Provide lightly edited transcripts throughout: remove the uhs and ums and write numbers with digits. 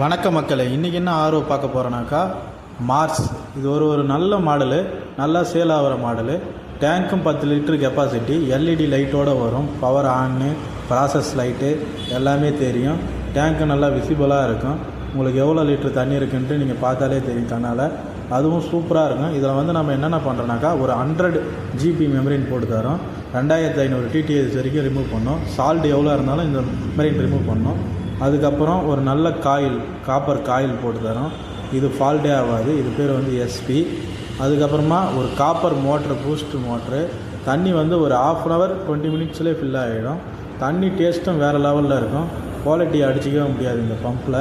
வணக்க மக்களே, இன்றைக்கி என்ன ஆர்வம் பார்க்க போகிறோன்னாக்கா மார்ஸ். இது ஒரு நல்ல மாடலு, நல்லா சேல் ஆகிற மாடலு. டேங்க்கும் 10 லிட்டர் கெப்பாசிட்டி, எல்இடி லைட்டோடு வரும். பவர் ஆன்னு, ப்ராசஸ் லைட்டு எல்லாமே தெரியும். டேங்க்கு நல்லா விசிபிளாக இருக்கும். உங்களுக்கு எவ்வளோ லிட்டர் தண்ணி இருக்குன்ட்டு நீங்கள் பார்த்தாலே தெரியும் கண்ணால். அதுவும் சூப்பராக இருக்கும். இதில் நம்ம என்னென்ன பண்ணுறோன்னாக்கா ஒரு 100 GB மெமரின் போட்டு தரோம். 2500 TTS வரைக்கும் ரிமூவ் பண்ணோம். சால்ட் எவ்வளோ இருந்தாலும் இந்த மெமரின் ரிமூவ் பண்ணோம். அதுக்கப்புறம் ஒரு நல்ல காயில், காப்பர் காயில் போட்டு தரோம். இது ஃபால்ட்டே ஆகாது. இது பேர் SP. அதுக்கப்புறமா ஒரு காப்பர் மோட்ரு, பூஸ்ட் மோட்ரு. தண்ணி ஒரு 1/2 hour 20 minutesலேயே ஃபில் ஆகிடும். தண்ணி டேஸ்ட்டும் வேறு லெவலில் இருக்கும். குவாலிட்டியை அடிச்சிக்கவே முடியாது இந்த பம்பில்.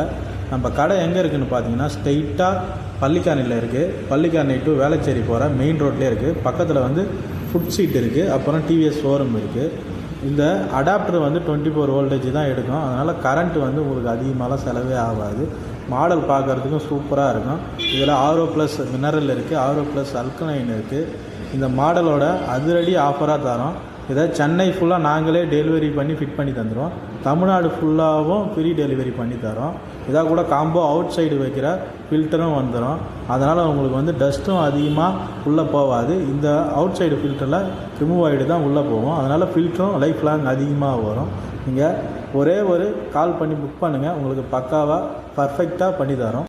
நம்ம கடை எங்கே இருக்குதுன்னு பார்த்தீங்கன்னா ஸ்ட்ரெயிட்டாக பள்ளிக்காரணியில் இருக்குது. பள்ளிக்காரணி டு வேளச்சேரி போகிற மெயின் ரோட்லேயே இருக்குது. பக்கத்தில் ஃபுட் சீட் இருக்குது. அப்புறம் டிவிஎஸ் ஷோரூம் இருக்குது. இந்த அடாப்டர் 24 வோல்டேஜ் தான் எடுக்கும். அதனால் கரண்ட் உங்களுக்கு அதிகமாகலாம் செலவே ஆகாது. மாடல் பார்க்குறதுக்கும் சூப்பராக இருக்கும். இதில் RO+ மினரல் இருக்குது, RO+ அல்கலைன் இருக்குது. இந்த மாடலோட அதிரடி ஆஃபராக தரோம். இதை சென்னை ஃபுல்லாக நாங்களே டெலிவரி பண்ணி ஃபிட் பண்ணி தந்துடுவோம். தமிழ்நாடு ஃபுல்லாகவும் ஃப்ரீ டெலிவரி பண்ணி தரோம். இதாக கூட காம்போ அவுட் சைடு வைக்கிற ஃபில்டரும் வந்துடும். அதனால் உங்களுக்கு டஸ்ட்டும் அதிகமாக உள்ளே போகாது. இந்த அவுட் சைடு ஃபில்டரில் ரிமூவ் ஆகிட்டு தான் உள்ளே போகும். அதனால் ஃபில்டரும் லைஃப் லாங் அதிகமாக வரும். நீங்கள் ஒரே ஒரு கால் பண்ணி புக் பண்ணுங்கள், உங்களுக்கு பக்காவாக பர்ஃபெக்டாக பண்ணி தரோம்.